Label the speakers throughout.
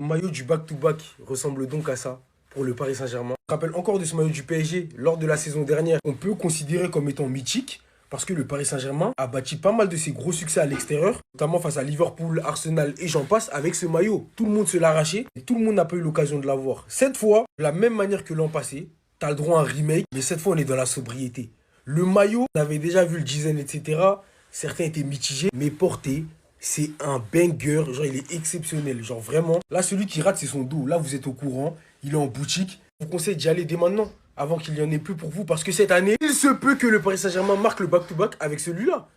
Speaker 1: Le maillot du back-to-back ressemble donc à ça pour le Paris Saint-Germain. Je me rappelle encore de ce maillot du PSG lors de la saison dernière. On peut considérer comme étant mythique parce que le Paris Saint-Germain a bâti pas mal de ses gros succès à l'extérieur, notamment face à Liverpool, Arsenal et j'en passe avec ce maillot. Tout le monde se l'a arraché et tout le monde n'a pas eu l'occasion de l'avoir. Cette fois, de la même manière que l'an passé, tu as le droit à un remake, mais cette fois on est dans la sobriété. Le maillot, on avait déjà vu le design, etc. Certains étaient mitigés, mais porté, c'est un banger. Genre, il est exceptionnel. Genre, vraiment. Là, celui qui rate, c'est son dos. Là, vous êtes au courant. Il est en boutique. Je vous conseille d'y aller dès maintenant, avant qu'il n'y en ait plus pour vous. Parce que cette année, il se peut que le Paris Saint-Germain marque le back-to-back avec celui-là.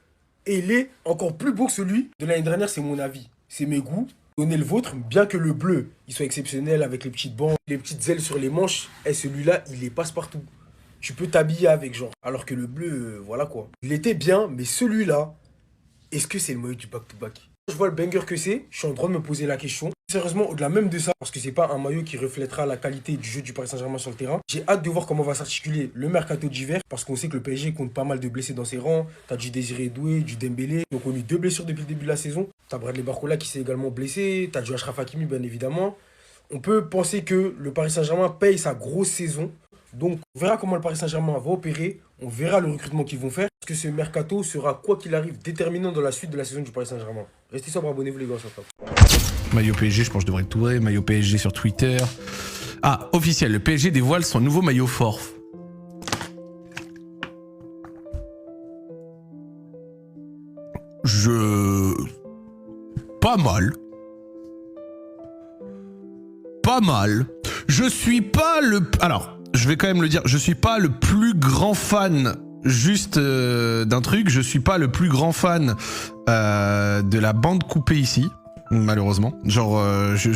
Speaker 1: Et il est encore plus beau que celui de l'année dernière, c'est mon avis. C'est mes goûts. Donnez le vôtre, bien que le bleu, il soit exceptionnel avec les petites bandes, les petites ailes sur les manches. Et celui-là, il est passe-partout. Tu peux t'habiller avec, genre. Alors que le bleu, voilà quoi. Il était bien, mais celui-là, est-ce que c'est le maillot du back-to-back? Je vois le banger que c'est, je suis en droit de me poser la question. Sérieusement, au-delà même de ça, parce que c'est pas un maillot qui reflètera la qualité du jeu du Paris Saint-Germain sur le terrain, j'ai hâte de voir comment va s'articuler le mercato d'hiver, parce qu'on sait que le PSG compte pas mal de blessés dans ses rangs. T'as du Désiré Doué, du Dembélé, donc on a eu deux blessures depuis le début de la saison. T'as Bradley Barcola qui s'est également blessé, t'as du Achraf Hakimi bien évidemment. On peut penser que le Paris Saint-Germain paye sa grosse saison. Donc, on verra comment le Paris Saint-Germain va opérer. On verra le recrutement qu'ils vont faire. Parce que ce mercato sera, quoi qu'il arrive, déterminant dans la suite de la saison du Paris Saint-Germain. Restez sobre, abonnez-vous les gars, sur top.
Speaker 2: Maillot PSG, je pense que je devrais être tout vrai. Maillot PSG sur Twitter. Ah, officiel, le PSG dévoile son nouveau maillot fort. Pas mal. Pas mal. Je suis pas le... Alors, je vais quand même le dire, je suis pas le plus grand fan juste d'un truc. Je suis pas le plus grand fan de la bande coupée ici. Malheureusement, genre je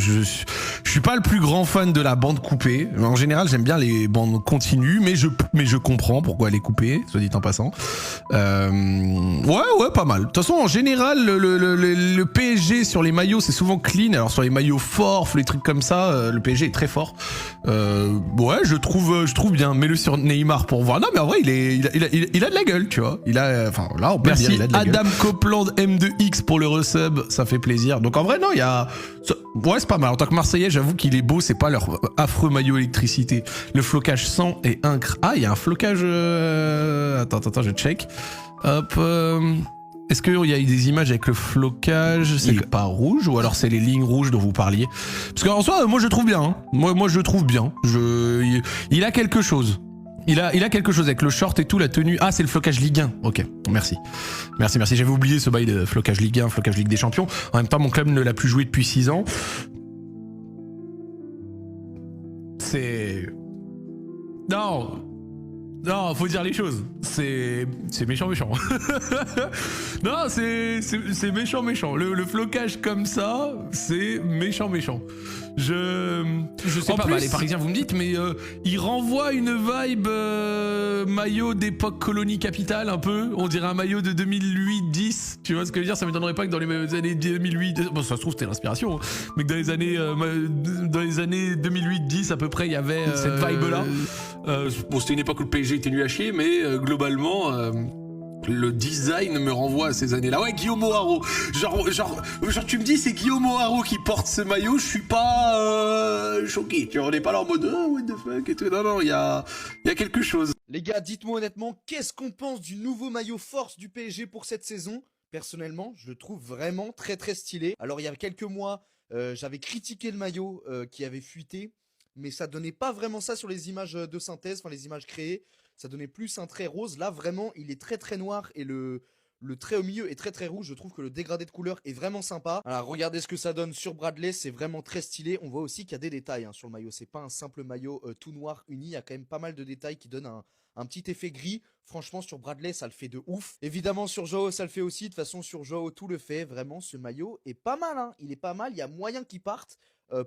Speaker 2: suis pas le plus grand fan de la bande coupée. En général, j'aime bien les bandes continues, mais je comprends pourquoi elle est coupée, soit dit en passant. Ouais, pas mal. De toute façon, en général, le PSG sur les maillots, c'est souvent clean. Alors sur les maillots forts, les trucs comme ça, le PSG est très fort. Ouais, je trouve bien. Mets-le sur Neymar pour voir. Non, mais en vrai, il a de la gueule, tu vois. Enfin là, on peut dire, il a de la gueule. Adam Copeland M2X pour le resub, ça fait plaisir. Donc en vrai, non, il y a... Ouais, c'est pas mal. En tant que Marseillais, j'avoue qu'il est beau. C'est pas leur affreux maillot électricité. Le flocage sang est incre. Ah, il y a un flocage... Attends, je check. Hop... Est-ce qu'il y a des images avec le flocage? C'est pas rouge ou alors c'est les lignes rouges dont vous parliez? Parce qu'en soi, moi je trouve bien. Hein. Moi je trouve bien. Il a quelque chose. Il a quelque chose avec le short et tout, la tenue. Ah, c'est le flocage Ligue 1. Ok, merci. Merci. J'avais oublié ce bail de flocage Ligue 1, flocage Ligue des Champions. En même temps, mon club ne l'a plus joué depuis 6 ans. C'est... Non, faut dire les choses. C'est méchant. Non, c'est méchant. Le flocage comme ça, c'est méchant. Je sais pas, les Parisiens vous me dites, mais il renvoie une vibe maillot d'époque colonie capitale un peu. On dirait un maillot de 2008-10. Tu vois ce que je veux dire? Ça m'étonnerait pas que dans les années 2008, bon ça se trouve c'était l'inspiration, hein, mais que dans les années 2008-10 à peu près il y avait cette vibe là. Bon c'était une époque où le PSG était nul à chier, mais globalement... le design me renvoie à ces années-là. Ouais, Guillaume O'Haraud. Genre, tu me dis, c'est Guillaume O'Haraud qui porte ce maillot, je suis pas choqué. Tu vois, on n'est pas là en mode, oh, what the fuck et tout. Non, il y a quelque chose.
Speaker 3: Les gars, dites-moi honnêtement, qu'est-ce qu'on pense du nouveau maillot force du PSG pour cette saison? Personnellement, je le trouve vraiment très très stylé. Alors, il y a quelques mois, j'avais critiqué le maillot qui avait fuité, mais ça donnait pas vraiment ça sur les images de synthèse, enfin les images créées. Ça donnait plus un trait rose. Là, vraiment, il est très très noir et le trait au milieu est très très rouge. Je trouve que le dégradé de couleur est vraiment sympa. Alors, regardez ce que ça donne sur Bradley. C'est vraiment très stylé. On voit aussi qu'il y a des détails sur le maillot. C'est pas un simple maillot tout noir uni. Il y a quand même pas mal de détails qui donnent un petit effet gris. Franchement, sur Bradley, ça le fait de ouf. Évidemment, sur Joao, ça le fait aussi. De toute façon, sur Joao, tout le fait. Vraiment, ce maillot est pas mal. Hein. Il est pas mal. Il y a moyen qu'il parte.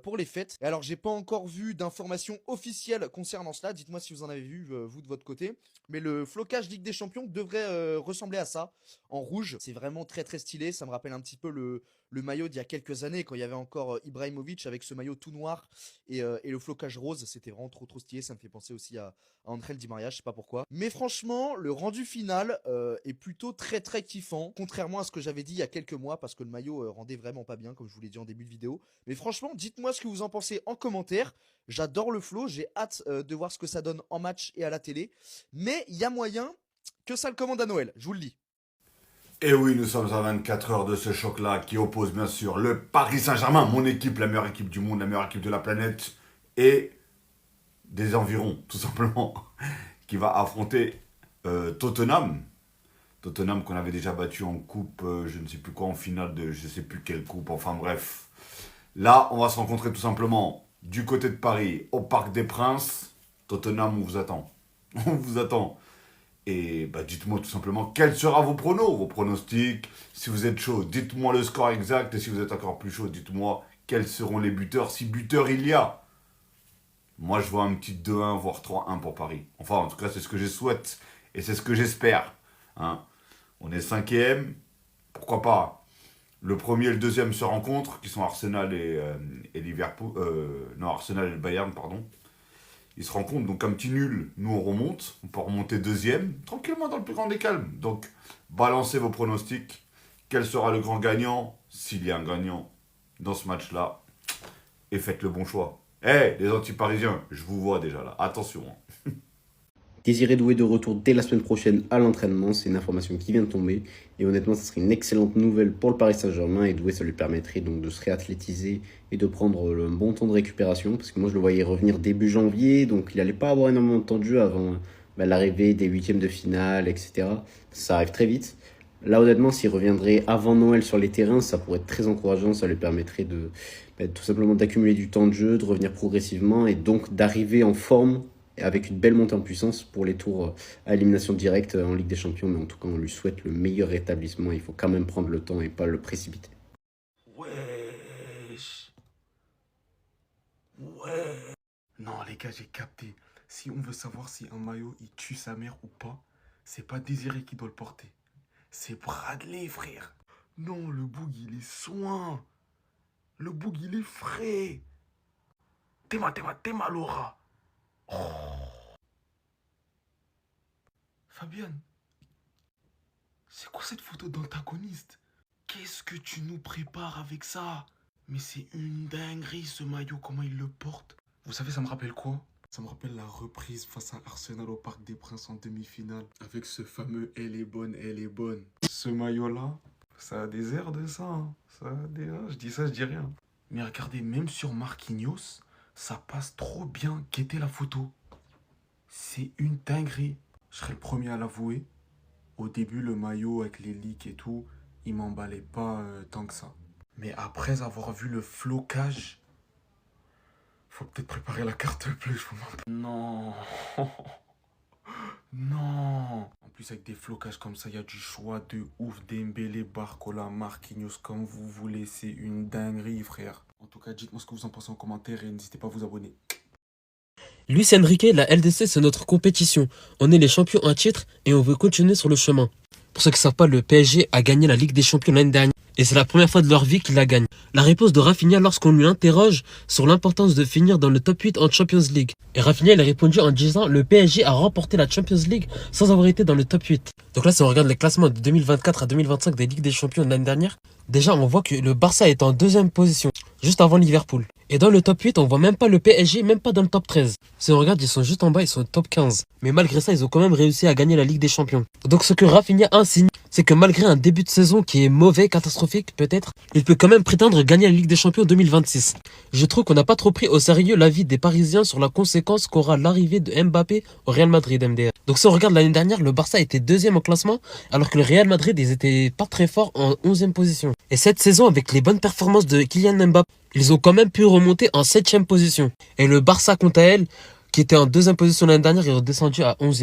Speaker 3: Pour les fêtes. Et alors j'ai pas encore vu d'informations officielles concernant cela, dites-moi si vous en avez vu vous de votre côté, mais le flocage Ligue des Champions devrait ressembler à ça, en rouge, c'est vraiment très très stylé, ça me rappelle un petit peu le le maillot d'il y a quelques années, quand il y avait encore Ibrahimovic avec ce maillot tout noir et le flocage rose. C'était vraiment trop stylé. Ça me fait penser aussi à Angel Di Maria, je sais pas pourquoi. Mais franchement, le rendu final est plutôt très kiffant, contrairement à ce que j'avais dit il y a quelques mois, parce que le maillot rendait vraiment pas bien, comme je vous l'ai dit en début de vidéo. Mais franchement, dites-moi ce que vous en pensez en commentaire. J'adore le flow, j'ai hâte de voir ce que ça donne en match et à la télé. Mais il y a moyen que ça le commande à Noël, je vous le dis.
Speaker 4: Et oui, nous sommes à 24 heures de ce choc-là qui oppose bien sûr le Paris Saint-Germain, mon équipe, la meilleure équipe du monde, la meilleure équipe de la planète, et des environs, tout simplement, qui va affronter Tottenham. Tottenham qu'on avait déjà battu en coupe, je ne sais plus quoi, en finale de je ne sais plus quelle coupe, enfin bref. Là, on va se rencontrer tout simplement du côté de Paris, au Parc des Princes. Tottenham, on vous attend. On vous attend. Et bah, dites-moi tout simplement quels seront vos pronos, vos pronostics. Si vous êtes chaud, dites-moi le score exact. Et si vous êtes encore plus chaud, dites-moi quels seront les buteurs, si buteurs il y a. Moi, je vois un petit 2-1, voire 3-1 pour Paris. Enfin, en tout cas, c'est ce que je souhaite. Et c'est ce que j'espère. Hein. On est 5e. Pourquoi pas. Le premier et le deuxième se rencontrent, qui sont Arsenal et Liverpool. Non, Arsenal et le Bayern, pardon. Ils se rencontrent, donc un petit nul, nous on remonte. On peut remonter deuxième, tranquillement dans le plus grand des calmes. Donc, balancez vos pronostics. Quel sera le grand gagnant, s'il y a un gagnant, dans ce match-là. Et faites le bon choix. Les anti-parisiens, je vous vois déjà là. Attention.
Speaker 5: Désiré Doué de retour dès la semaine prochaine à l'entraînement, c'est une information qui vient de tomber. Et honnêtement, ça serait une excellente nouvelle pour le Paris Saint-Germain. Et Doué, ça lui permettrait donc de se réathlétiser et de prendre le bon temps de récupération. Parce que moi, je le voyais revenir début janvier, donc il n'allait pas avoir énormément de temps de jeu avant l'arrivée des huitièmes de finale, etc. Ça arrive très vite. Là, honnêtement, s'il reviendrait avant Noël sur les terrains, ça pourrait être très encourageant. Ça lui permettrait tout simplement d'accumuler du temps de jeu, de revenir progressivement et donc d'arriver en forme avec une belle montée en puissance pour les tours à élimination directe en Ligue des Champions. Mais en tout cas, on lui souhaite le meilleur rétablissement. Il faut quand même prendre le temps et pas le précipiter.
Speaker 6: Wesh. Ouais. Non, les gars, j'ai capté. Si on veut savoir si un maillot, il tue sa mère ou pas, c'est pas Désiré qui doit le porter. C'est Bradley, frère. Non, le boug, il est soin. Le boug, il est frais. Tema, Laura. Oh. Fabienne, c'est quoi cette photo d'antagoniste? Qu'est-ce que tu nous prépares avec ça? Mais c'est une dinguerie ce maillot, comment il le porte. Vous savez, ça me rappelle quoi? Ça me rappelle la reprise face à Arsenal au Parc des Princes en demi-finale. Avec ce fameux « Elle est bonne, elle est bonne ». Ce maillot-là, ça a des airs de ça. Hein. Ça a des airs, je dis ça, je dis rien. Mais regardez, même sur Marquinhos, ça passe trop bien. Guettez la photo. C'est une dinguerie. Je serais le premier à l'avouer. Au début, le maillot avec les leaks et tout, il m'emballait pas tant que ça. Mais après avoir vu le flocage, faut peut-être préparer la carte bleue, je vous mens. Non. Non. En plus, avec des flocages comme ça, il y a du choix de ouf. Dembélé, Barcola, Marquinhos, comme vous voulez. C'est une dinguerie, frère. En tout cas, dites-moi ce que vous en pensez en commentaire et n'hésitez pas à vous abonner.
Speaker 7: Luis Enrique, la LDC, c'est notre compétition. On est les champions en titre et on veut continuer sur le chemin. Pour ceux qui ne savent pas, le PSG a gagné la Ligue des Champions l'année dernière. Et c'est la première fois de leur vie qu'ils la gagnent. La réponse de Rafinha lorsqu'on lui interroge sur l'importance de finir dans le top 8 en Champions League. Et Rafinha, il a répondu en disant « Le PSG a remporté la Champions League sans avoir été dans le top 8 ». Donc là, si on regarde les classements de 2024 à 2025 des Ligues des Champions de l'année dernière, déjà, on voit que le Barça est en deuxième position, juste avant Liverpool. Et dans le top 8, on voit même pas le PSG, même pas dans le top 13. Si on regarde, ils sont juste en bas, ils sont top 15. Mais malgré ça, ils ont quand même réussi à gagner la Ligue des Champions. Donc ce que Rafinha insigne, c'est que malgré un début de saison qui est mauvais, catastrophique peut-être, il peut quand même prétendre gagner la Ligue des Champions 2026. Je trouve qu'on n'a pas trop pris au sérieux l'avis des Parisiens sur la conséquence qu'aura l'arrivée de Mbappé au Real Madrid MDR. Donc si on regarde l'année dernière, le Barça était deuxième au classement, alors que le Real Madrid, ils étaient pas très forts en 11e position. Et cette saison, avec les bonnes performances de Kylian Mbappé, ils ont quand même pu remonter en 7e position. Et le Barça, quant à elle, qui était en 2e position l'année dernière, est redescendu à 11e.